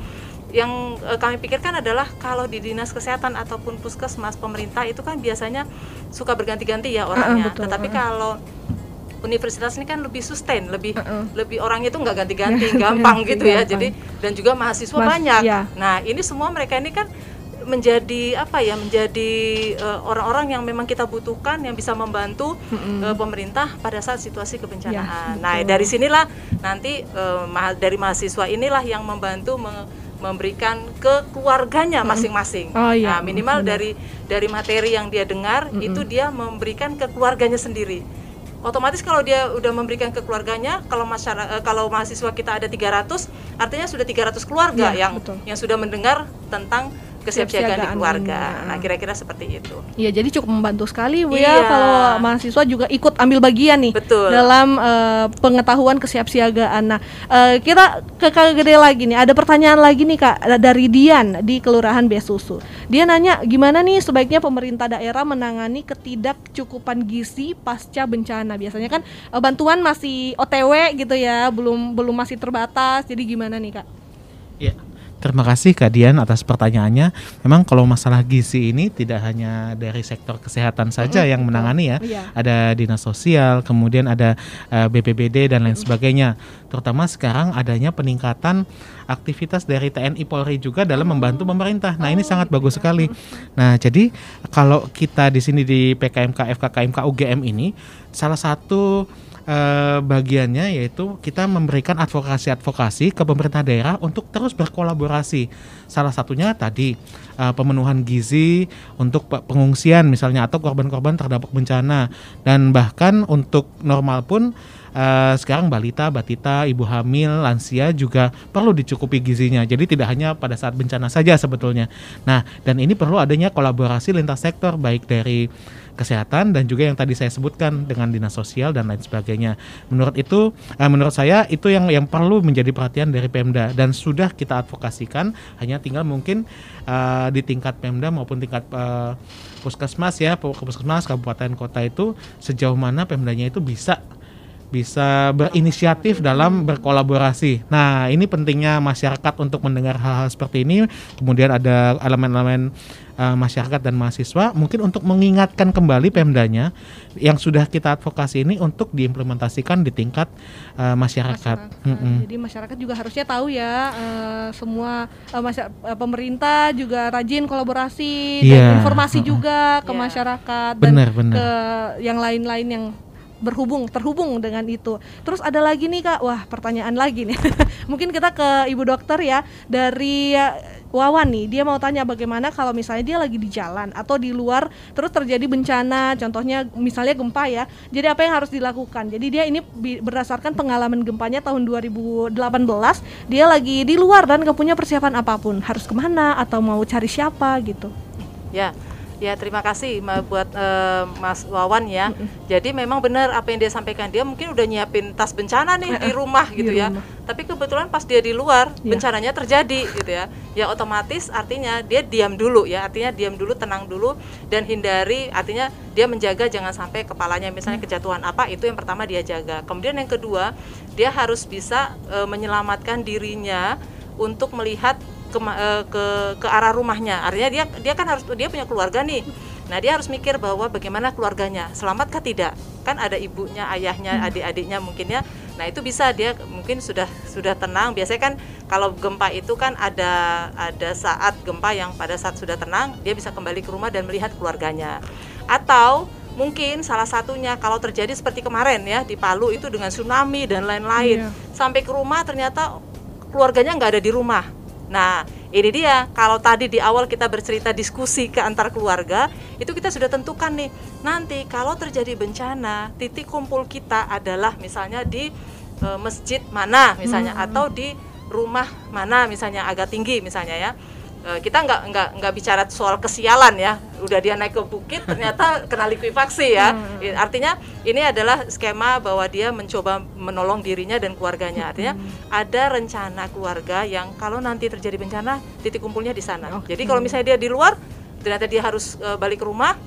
yang kami pikirkan adalah kalau di dinas kesehatan ataupun puskesmas pemerintah itu kan biasanya suka berganti-ganti ya orangnya. Tetapi kalau universitas ini kan lebih sustain, lebih orangnya itu nggak ganti-ganti, gampang gitu ya. Jadi dan juga mahasiswa banyak. Nah, ini semua mereka ini kan menjadi orang-orang yang memang kita butuhkan, yang bisa membantu pemerintah pada saat situasi kebencanaan. Nah, dari sinilah nanti dari mahasiswa inilah yang membantu memberikan ke keluarganya masing-masing. Nah, minimal dari materi yang dia dengar itu dia memberikan ke keluarganya sendiri. Otomatis kalau dia udah memberikan ke keluarganya, kalau mahasiswa kita ada 300, artinya sudah 300 keluarga yang sudah mendengar tentang kesiapsiagaan di keluarga. Nah, kira-kira seperti itu. Iya, jadi cukup membantu sekali Bu ya kalau mahasiswa juga ikut ambil bagian nih. Betul. Dalam pengetahuan kesiapsiagaan. Nah, kita ke Kak Gede lagi nih. Ada pertanyaan lagi nih Kak dari Dian di Kelurahan Besusu. Dia nanya gimana nih sebaiknya pemerintah daerah menangani ketidakcukupan gizi pasca bencana. Biasanya kan bantuan masih OTW gitu ya, belum masih terbatas. Jadi gimana nih Kak? Ya. Terima kasih Kak Dian atas pertanyaannya. Memang kalau masalah gizi ini tidak hanya dari sektor kesehatan saja yang menangani ya. Ada dinas sosial, kemudian ada BPBD dan lain sebagainya. Terutama sekarang adanya peningkatan aktivitas dari TNI Polri juga dalam membantu pemerintah. Nah, ini sangat bagus sekali. Nah, jadi kalau kita di sini di PKMK FKKMK UGM ini salah satu bagiannya yaitu kita memberikan advokasi ke pemerintah daerah untuk terus berkolaborasi. Salah satunya tadi pemenuhan gizi untuk pengungsian misalnya atau korban-korban terdampak bencana, dan bahkan untuk normal pun sekarang balita, batita, ibu hamil, lansia juga perlu dicukupi gizinya. Jadi tidak hanya pada saat bencana saja sebetulnya. Nah, dan ini perlu adanya kolaborasi lintas sektor baik dari kesehatan dan juga yang tadi saya sebutkan dengan dinas sosial dan lain sebagainya. Menurut saya itu yang perlu menjadi perhatian dari Pemda dan sudah kita advokasikan. Hanya tinggal mungkin di tingkat Pemda maupun tingkat puskesmas ya, puskesmas kabupaten kota itu sejauh mana Pemdanya itu bisa berinisiatif dalam berkolaborasi. Nah, ini pentingnya masyarakat untuk mendengar hal-hal seperti ini. Kemudian ada elemen-elemen masyarakat dan mahasiswa mungkin untuk mengingatkan kembali Pemdanya yang sudah kita advokasi ini untuk diimplementasikan di tingkat masyarakat. Jadi masyarakat juga harusnya tahu ya, semua pemerintah juga rajin kolaborasi dan informasi juga ke masyarakat dan ke yang lain-lain yang terhubung dengan itu. Terus ada lagi nih Kak, wah pertanyaan lagi nih. Mungkin kita ke Ibu Dokter ya, dari Wawan nih, dia mau tanya bagaimana kalau misalnya dia lagi di jalan atau di luar terus terjadi bencana, contohnya misalnya gempa ya. Jadi apa yang harus dilakukan? Jadi dia ini berdasarkan pengalaman gempanya tahun 2018, dia lagi di luar dan gak punya persiapan apapun. Harus kemana atau mau cari siapa gitu? Ya, terima kasih buat Mas Wawan ya. Jadi memang benar apa yang dia sampaikan. Dia mungkin udah nyiapin tas bencana nih di rumah gitu ya. Tapi kebetulan pas dia di luar bencananya terjadi gitu ya. Ya otomatis artinya dia diam dulu ya. Artinya diam dulu, tenang dulu dan hindari, artinya dia menjaga jangan sampai kepalanya misalnya kejatuhan apa, itu yang pertama dia jaga. Kemudian yang kedua, dia harus bisa menyelamatkan dirinya untuk melihat ke arah rumahnya. Artinya dia kan dia punya keluarga nih. Nah, dia harus mikir bahwa bagaimana keluarganya, selamatkah tidak? Kan ada ibunya, ayahnya, adik-adiknya mungkin ya. Nah, itu bisa dia mungkin sudah tenang. Biasanya kan kalau gempa itu kan ada saat gempa yang pada saat sudah tenang, dia bisa kembali ke rumah dan melihat keluarganya. Atau mungkin salah satunya kalau terjadi seperti kemarin ya di Palu itu dengan tsunami dan lain-lain. Sampai ke rumah ternyata keluarganya nggak ada di rumah. Nah, ini dia, kalau tadi di awal kita bercerita diskusi ke antar keluarga, itu kita sudah tentukan nih, nanti kalau terjadi bencana, titik kumpul kita adalah misalnya di masjid mana misalnya, atau di rumah mana misalnya agak tinggi misalnya ya. Kita nggak bicara soal kesialan ya, udah dia naik ke bukit ternyata kena likuifaksi ya. Artinya ini adalah skema bahwa dia mencoba menolong dirinya dan keluarganya. Artinya ada rencana keluarga yang kalau nanti terjadi bencana titik kumpulnya di sana. Jadi kalau misalnya dia di luar, ternyata dia harus balik ke rumah,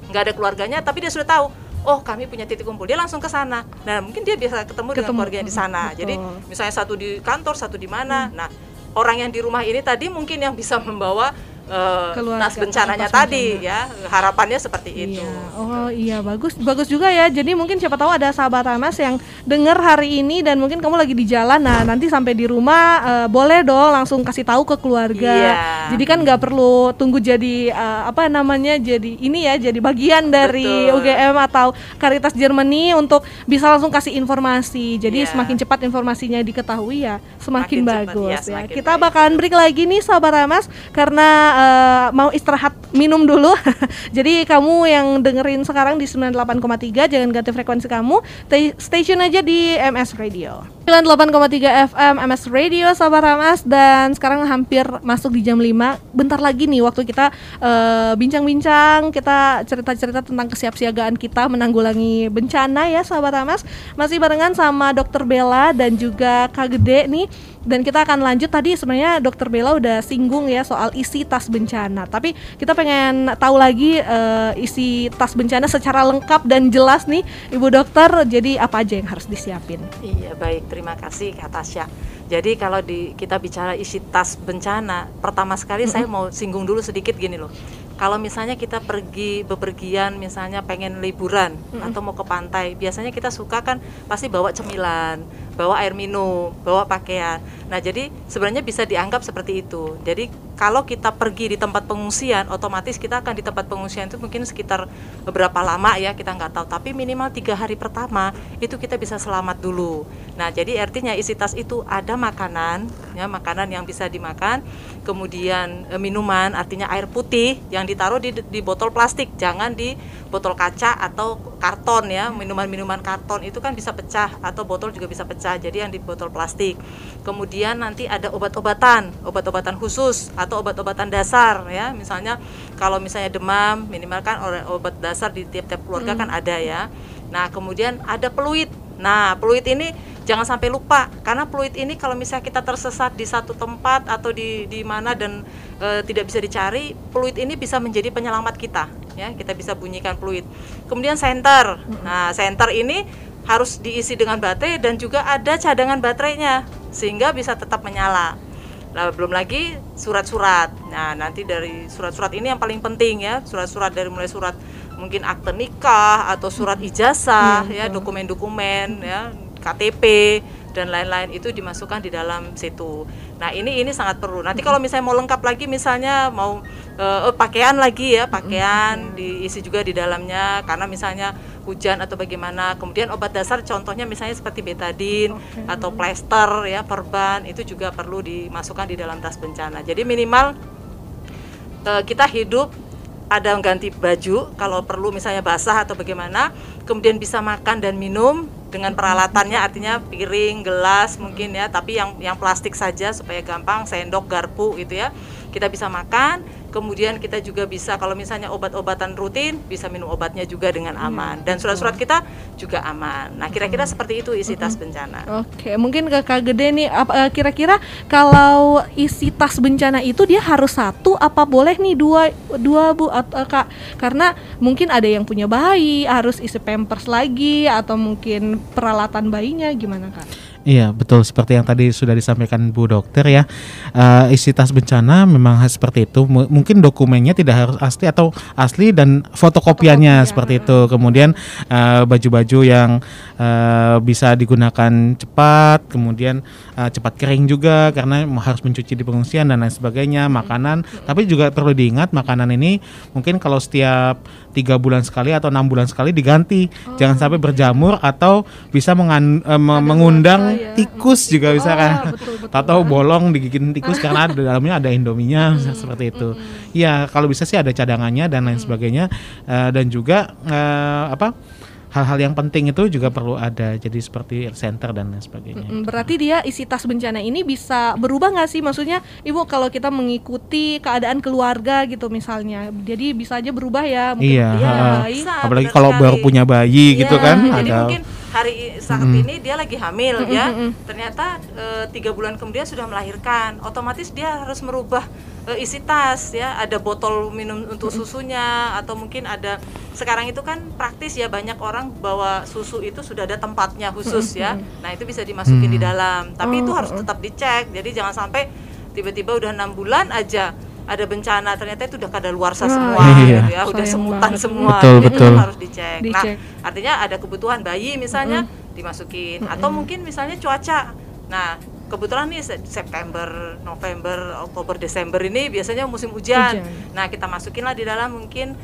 nggak ada keluarganya, tapi dia sudah tahu, oh kami punya titik kumpul, dia langsung ke sana. Nah mungkin dia bisa ketemu dengan keluarganya di sana. Jadi misalnya satu di kantor, satu di mana. Nah orang yang di rumah ini tadi mungkin yang bisa membawa tas bencananya tadi ya, harapannya seperti itu. Oh iya, bagus juga ya. Jadi mungkin siapa tahu ada sahabat Hamas yang dengar hari ini dan mungkin kamu lagi di jalan. Nah nanti sampai di rumah boleh dong langsung kasih tahu ke keluarga. Jadi kan nggak perlu tunggu jadi jadi bagian dari UGM atau Caritas Germany untuk bisa langsung kasih informasi. Jadi semakin cepat informasinya diketahui ya semakin bagus ya. Kita bakalan break lagi nih sahabat Hamas karena mau istirahat minum dulu. Jadi kamu yang dengerin sekarang di 98,3 jangan ganti frekuensi kamu, stay tune aja di MS Radio 98,3 FM MS Radio sahabat Ramas. Dan sekarang hampir masuk di jam 5. Bentar lagi nih waktu kita bincang-bincang, kita cerita-cerita tentang kesiapsiagaan kita menanggulangi bencana ya sahabat Ramas. Masih barengan sama Dr. Bella dan juga Kak Gede nih. Dan kita akan lanjut, tadi sebenarnya Dr. Bella udah singgung ya soal isi tas bencana. Tapi kita pengen tahu lagi isi tas bencana secara lengkap dan jelas nih Ibu Dokter. Jadi apa aja yang harus disiapin? Iya baik, terima kasih Kak Tasya. Jadi kalau kita bicara isi tas bencana, pertama sekali saya mau singgung dulu sedikit gini loh. Kalau misalnya kita pergi bepergian, misalnya pengen liburan atau mau ke pantai, biasanya kita suka kan pasti bawa cemilan, bawa air minum, bawa pakaian. Nah jadi sebenarnya bisa dianggap seperti itu. Jadi kalau kita pergi di tempat pengungsian, otomatis kita akan di tempat pengungsian itu mungkin sekitar beberapa lama ya, kita nggak tahu. Tapi minimal 3 hari pertama itu kita bisa selamat dulu. Nah jadi artinya isi tas itu ada makanan, ya makanan yang bisa dimakan, kemudian minuman, artinya air putih yang ditaruh di botol plastik, jangan di botol kaca atau karton ya. Minuman-minuman karton itu kan bisa pecah atau botol juga bisa pecah, jadi yang di botol plastik. Kemudian nanti ada obat-obatan khusus atau obat-obatan dasar ya. Misalnya kalau misalnya demam, minimal kan obat dasar di tiap-tiap keluarga kan ada ya. Nah kemudian ada peluit. Nah peluit ini jangan sampai lupa, karena peluit ini kalau misalnya kita tersesat di satu tempat atau di mana dan tidak bisa dicari, peluit ini bisa menjadi penyelamat kita ya, kita bisa bunyikan peluit. Kemudian senter. Nah senter ini harus diisi dengan baterai dan juga ada cadangan baterainya sehingga bisa tetap menyala. Nah, belum lagi surat-surat. Nah nanti dari surat-surat ini yang paling penting ya, surat-surat dari mulai surat mungkin akte nikah atau surat ijazah ya, dokumen-dokumen ya, KTP dan lain-lain itu dimasukkan di dalam situ. Nah ini sangat perlu. Nanti kalau misalnya mau lengkap lagi, misalnya mau pakaian lagi ya, pakaian diisi juga di dalamnya karena misalnya hujan atau bagaimana. Kemudian obat dasar contohnya misalnya seperti betadine atau plester ya, perban, itu juga perlu dimasukkan di dalam tas bencana. Jadi minimal kita hidup ada ganti baju kalau perlu misalnya basah atau bagaimana, kemudian bisa makan dan minum dengan peralatannya, artinya piring, gelas mungkin ya, tapi yang plastik saja supaya gampang, sendok, garpu gitu ya. Kita bisa makan, kemudian kita juga bisa kalau misalnya obat-obatan rutin bisa minum obatnya juga dengan aman, dan surat-surat kita juga aman. Nah kira-kira seperti itu isi tas bencana. Oke, mungkin ke Kak Gede nih, kira-kira kalau isi tas bencana itu dia harus satu apa boleh nih dua Bu Kak? Karena mungkin ada yang punya bayi harus isi pampers lagi, atau mungkin peralatan bayinya, gimana Kak? Iya betul, seperti yang tadi sudah disampaikan Bu Dokter ya, isi tas bencana memang seperti itu. Mungkin dokumennya tidak harus asli atau asli dan fotokopiannya seperti itu. Kemudian baju-baju yang bisa digunakan cepat, kemudian cepat kering juga karena harus mencuci di pengungsian dan lain sebagainya. Makanan, tapi juga perlu diingat makanan ini mungkin kalau setiap 3 bulan sekali atau 6 bulan sekali diganti, jangan sampai berjamur atau bisa mengundang tikus juga bisa kan, atau bolong digigitin tikus karena di dalamnya ada indominya seperti itu. Ya kalau bisa sih ada cadangannya dan lain sebagainya, dan juga hal-hal yang penting itu juga perlu ada, jadi seperti center dan lain sebagainya. Berarti dia isi tas bencana ini bisa berubah nggak sih? Maksudnya Ibu kalau kita mengikuti keadaan keluarga gitu misalnya, jadi bisa aja berubah ya mungkin. Iya, apalagi kalau baru punya bayi gitu kan. Jadi mungkin hari saat ini dia lagi hamil ya, ternyata 3 bulan kemudian sudah melahirkan, otomatis dia harus merubah isi tas ya, ada botol minum untuk susunya, atau mungkin ada, sekarang itu kan praktis ya, banyak orang bawa susu itu sudah ada tempatnya khusus ya. Nah itu bisa dimasukin di dalam, tapi itu harus tetap dicek. Jadi jangan sampai tiba-tiba udah 6 bulan aja ada bencana, ternyata itu udah kadaluarsa semua gitu ya, udah semutan semua. Betul. Harus dicek. Nah artinya ada kebutuhan bayi misalnya dimasukin, atau mungkin misalnya cuaca. Nah kebetulan nih September, November, Oktober, Desember ini biasanya musim hujan. Nah, kita masukinlah di dalam mungkin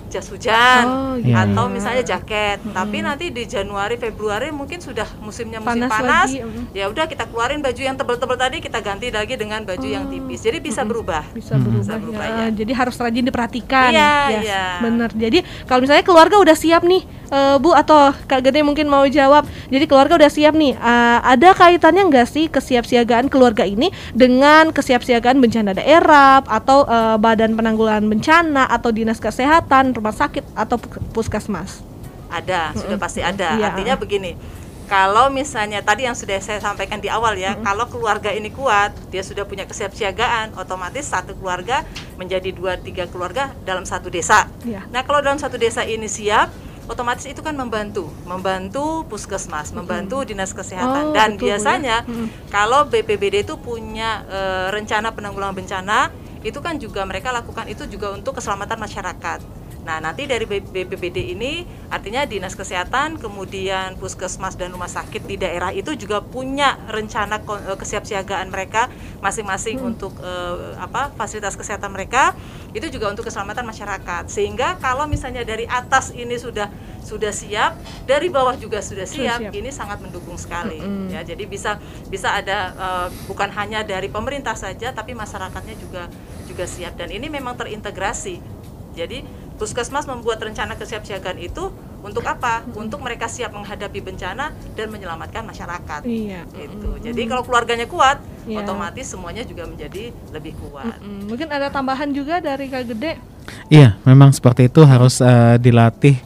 jas hujan atau misalnya jaket. Tapi nanti di Januari, Februari mungkin sudah musimnya musim panas. Ya udah kita keluarin baju yang tebal-tebal tadi, kita ganti lagi dengan baju yang tipis. Jadi bisa berubah. Bisa berubah ya. Jadi harus rajin diperhatikan. Iya. Benar. Jadi kalau misalnya keluarga udah siap nih, Bu atau Kak Gede mungkin mau jawab. Jadi keluarga udah siap nih. Ada kaitannya nggak sih kesiapsiagaan keluarga ini dengan kesiapsiagaan bencana daerah atau Badan Penanggulangan Bencana atau Dinas Kesehatan, rumah sakit atau puskesmas? Ada, sudah pasti ada. Artinya begini. Kalau misalnya tadi yang sudah saya sampaikan di awal ya, kalau keluarga ini kuat, dia sudah punya kesiapsiagaan, otomatis satu keluarga menjadi 2-3 keluarga dalam satu desa. Nah, kalau dalam satu desa ini siap, otomatis itu kan membantu puskesmas, membantu dinas kesehatan. Dan biasanya kalau BPBD itu punya rencana penanggulangan bencana, itu kan juga mereka lakukan itu juga untuk keselamatan masyarakat. Nah, nanti dari BPBD ini artinya dinas kesehatan, kemudian puskesmas dan rumah sakit di daerah itu juga punya rencana kesiapsiagaan mereka masing-masing untuk fasilitas kesehatan mereka, itu juga untuk keselamatan masyarakat. Sehingga kalau misalnya dari atas ini sudah siap, dari bawah juga sudah siap. Ini sangat mendukung sekali. Ya, jadi bisa ada bukan hanya dari pemerintah saja, tapi masyarakatnya juga siap, dan ini memang terintegrasi. Jadi puskesmas membuat rencana kesiapsiagaan itu untuk apa? Untuk mereka siap menghadapi bencana dan menyelamatkan masyarakat. Gitu. Jadi kalau keluarganya kuat, otomatis semuanya juga menjadi lebih kuat. Mungkin ada tambahan juga dari Kak Gede? Iya, memang seperti itu, harus dilatih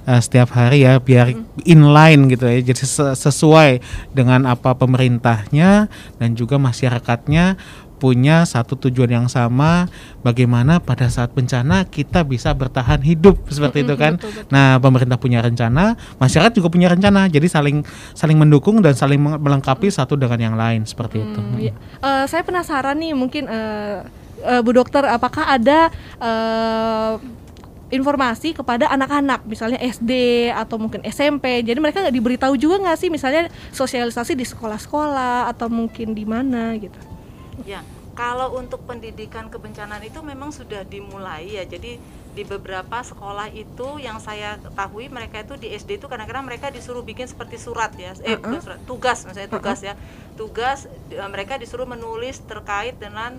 setiap hari ya, biar inline gitu ya, jadi sesuai dengan apa pemerintahnya dan juga masyarakatnya punya satu tujuan yang sama, bagaimana pada saat bencana kita bisa bertahan hidup seperti itu kan. Betul. Nah, pemerintah punya rencana, masyarakat juga punya rencana, jadi saling mendukung dan saling melengkapi satu dengan yang lain seperti itu. Saya penasaran nih, mungkin Bu Dokter, apakah ada informasi kepada anak-anak misalnya SD atau mungkin SMP, jadi mereka nggak diberitahu juga nggak sih, misalnya sosialisasi di sekolah-sekolah atau mungkin di mana gitu? Ya, kalau untuk pendidikan kebencanaan itu memang sudah dimulai ya. Jadi di beberapa sekolah itu yang saya ketahui, mereka itu di SD itu kadang-kadang mereka disuruh bikin seperti surat ya, tugas misalnya tugas mereka disuruh menulis terkait dengan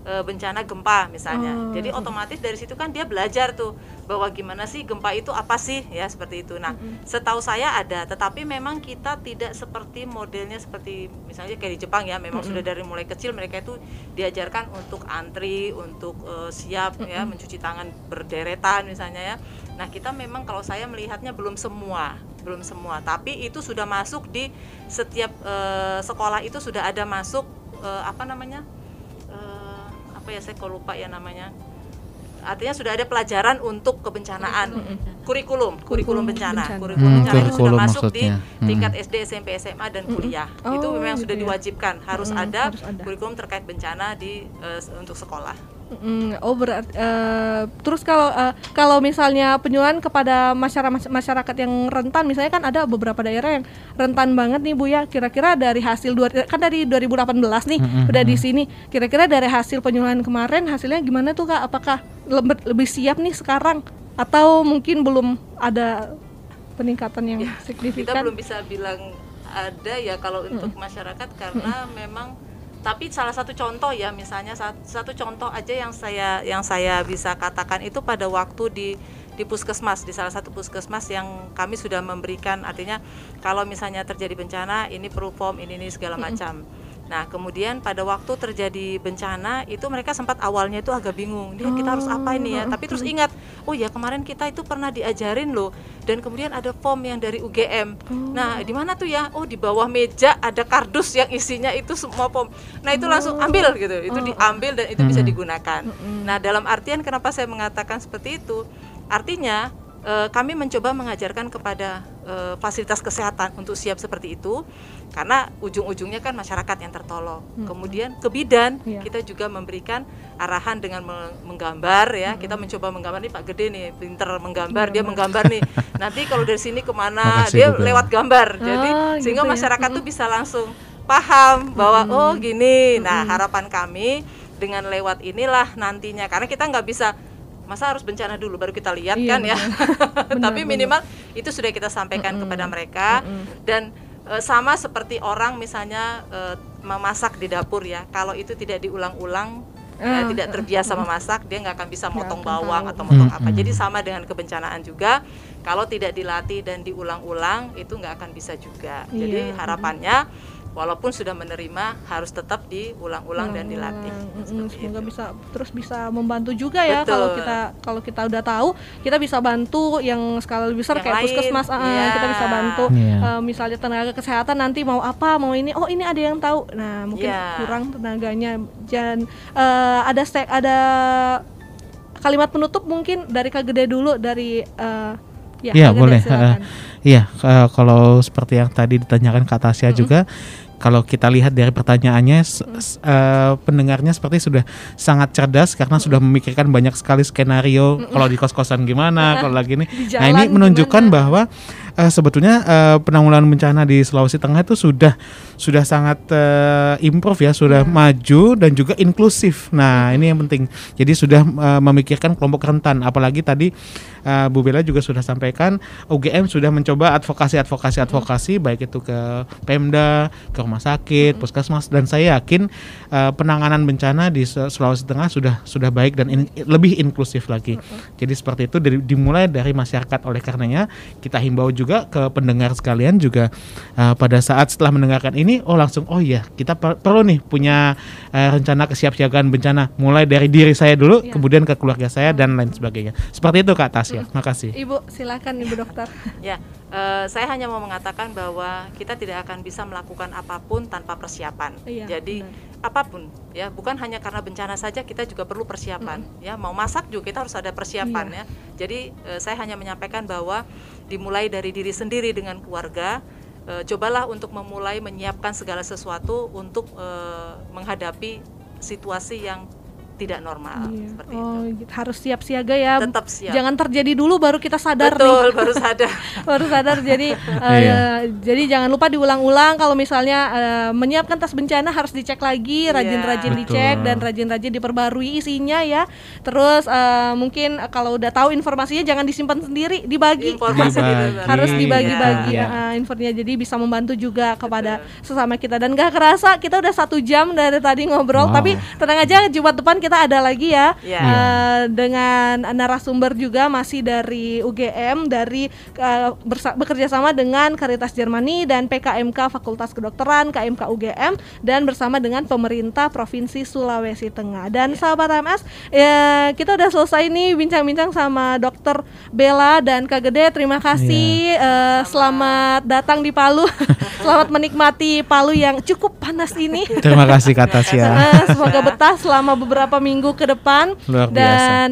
bencana gempa misalnya. Jadi otomatis dari situ kan dia belajar tuh bahwa gimana sih gempa itu apa sih ya, seperti itu. Nah, setahu saya ada, tetapi memang kita tidak seperti modelnya seperti misalnya kayak di Jepang ya, memang sudah dari mulai kecil mereka itu diajarkan untuk antri, untuk siap ya, mencuci tangan berderetan misalnya ya. Nah, kita memang kalau saya melihatnya belum semua, tapi itu sudah masuk di setiap sekolah, itu sudah ada masuk saya kok lupa ya namanya. Artinya sudah ada pelajaran untuk kebencanaan, kurikulum bencana itu sudah masuk di tingkat SD, SMP, SMA dan kuliah. Itu memang sudah diwajibkan, harus ada kurikulum terkait bencana untuk sekolah. Terus kalau misalnya penyuluhan kepada masyarakat yang rentan, misalnya kan ada beberapa daerah yang rentan banget nih Bu ya, kira-kira dari hasil dari 2018 nih udah di sini, kira-kira dari hasil penyuluhan kemarin hasilnya gimana tuh Kak? Apakah lebih siap nih sekarang atau mungkin belum ada peningkatan yang signifikan? Kita belum bisa bilang ada ya kalau untuk masyarakat, karena memang. Tapi salah satu contoh ya, misalnya satu contoh aja yang saya bisa katakan itu pada waktu di puskesmas, di salah satu puskesmas yang kami sudah memberikan, artinya kalau misalnya terjadi bencana ini perlu form ini segala macam. Nah, kemudian pada waktu terjadi bencana itu mereka sempat awalnya itu agak bingung, kita harus apa ini ya, tapi terus ingat, oh ya kemarin kita itu pernah diajarin loh, dan kemudian ada form yang dari UGM. Nah, di mana tuh ya? Oh, di bawah meja ada kardus yang isinya itu semua form. Nah, itu langsung ambil gitu, itu diambil dan itu bisa digunakan. Nah, dalam artian kenapa saya mengatakan seperti itu? Artinya kami mencoba mengajarkan kepada fasilitas kesehatan untuk siap seperti itu, karena ujung-ujungnya kan masyarakat yang tertolong. Kemudian ke bidan kita juga memberikan arahan dengan menggambar ya. Kita mencoba menggambar nih, Pak Gede nih pinter menggambar, dia menggambar nih. Nanti kalau dari sini kemana, dia lewat gambar. Jadi sehingga masyarakat tuh bisa langsung paham bahwa oh gini. Nah, harapan kami dengan lewat inilah nantinya, karena kita nggak bisa masa harus bencana dulu baru kita lihat kan ya. Tapi minimal itu sudah kita sampaikan kepada mereka. Dan sama seperti orang misalnya memasak di dapur ya, kalau itu tidak diulang-ulang, tidak terbiasa memasak, dia nggak akan bisa motong bawang atau motong apa. Jadi sama dengan kebencanaan juga, kalau tidak dilatih dan diulang-ulang itu nggak akan bisa juga. Jadi harapannya walaupun sudah menerima harus tetap diulang-ulang dan dilatih. Semoga bisa membantu juga ya. Kalau kita udah tahu, kita bisa bantu yang skala lebih besar kayak puskesmas, kita bisa bantu. Misalnya tenaga kesehatan nanti mau apa, mau ini, oh ini ada yang tahu. Nah mungkin kurang tenaganya. Dan ada kalimat penutup mungkin dari Kak Gede dulu dari. Ya boleh. Kalau seperti yang tadi ditanyakan Kak Tasya juga. Kalau kita lihat dari pertanyaannya, pendengarnya seperti sudah sangat cerdas karena sudah memikirkan banyak sekali skenario. Kalau di kos-kosan gimana, kalau lagi ini. Nah ini menunjukkan bahwa sebetulnya penanggulangan bencana di Sulawesi Tengah itu sudah sangat improve ya, sudah maju dan juga inklusif. Nah ini yang penting. Jadi sudah memikirkan kelompok rentan. Apalagi tadi Bu Bella juga sudah sampaikan, UGM sudah mencoba advokasi baik itu ke Pemda, ke rumah sakit, puskesmas, dan saya yakin penanganan bencana di Sulawesi Tengah sudah baik dan lebih inklusif lagi. Jadi seperti itu dimulai dari masyarakat. Oleh karenanya kita himbau juga ke pendengar sekalian juga pada saat setelah mendengarkan ini langsung kita perlu nih punya rencana kesiapsiagaan bencana, mulai dari diri saya dulu, kemudian ke keluarga saya dan lain sebagainya. Seperti itu Kak Tasya. Makasih. Ibu silakan Ibu Dokter. Saya hanya mau mengatakan bahwa kita tidak akan bisa melakukan apapun tanpa persiapan. Jadi apapun ya, bukan hanya karena bencana saja, kita juga perlu persiapan. Ya, mau masak juga kita harus ada persiapan ya. Jadi saya hanya menyampaikan bahwa dimulai dari diri sendiri dengan keluarga. Cobalah untuk memulai menyiapkan segala sesuatu untuk menghadapi situasi yang tidak normal seperti itu. Harus siap siaga ya. Tetap siap. Jangan terjadi dulu baru kita sadar. Betul, baru sadar. Baru sadar. Jadi jadi jangan lupa diulang-ulang. Kalau misalnya menyiapkan tas bencana harus dicek lagi, rajin-rajin dicek dan rajin-rajin diperbarui isinya ya. Terus mungkin kalau udah tahu informasinya jangan disimpan sendiri, dibagi. Harus dibagi-bagi infonya, jadi bisa membantu juga kepada sesama kita. Dan gak kerasa kita udah 1 jam dari tadi ngobrol. Tapi tenang aja, Jumat depan kita ada lagi ya, dengan narasumber juga masih dari UGM, dari bekerja sama dengan Caritas Germany dan PKMK Fakultas Kedokteran KMK UGM, dan bersama dengan pemerintah Provinsi Sulawesi Tengah. Dan sahabat MS, kita udah selesai nih bincang-bincang sama Dokter Bella dan Kak Gede. Terima kasih, selamat datang di Palu. Selamat menikmati Palu yang cukup panas ini. Terima kasih Kak Tasya. Semoga betah selama beberapa minggu ke depan. Luar biasa. Dan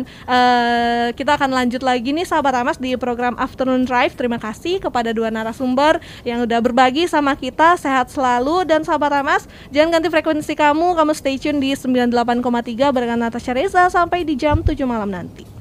kita akan lanjut lagi nih sahabat Amas di program Afternoon Drive. Terima kasih kepada 2 narasumber yang udah berbagi sama kita. Sehat selalu. Dan sahabat Amas, jangan ganti frekuensi kamu stay tune di 98,3 barengan Natasha Reza sampai di jam 7 malam nanti.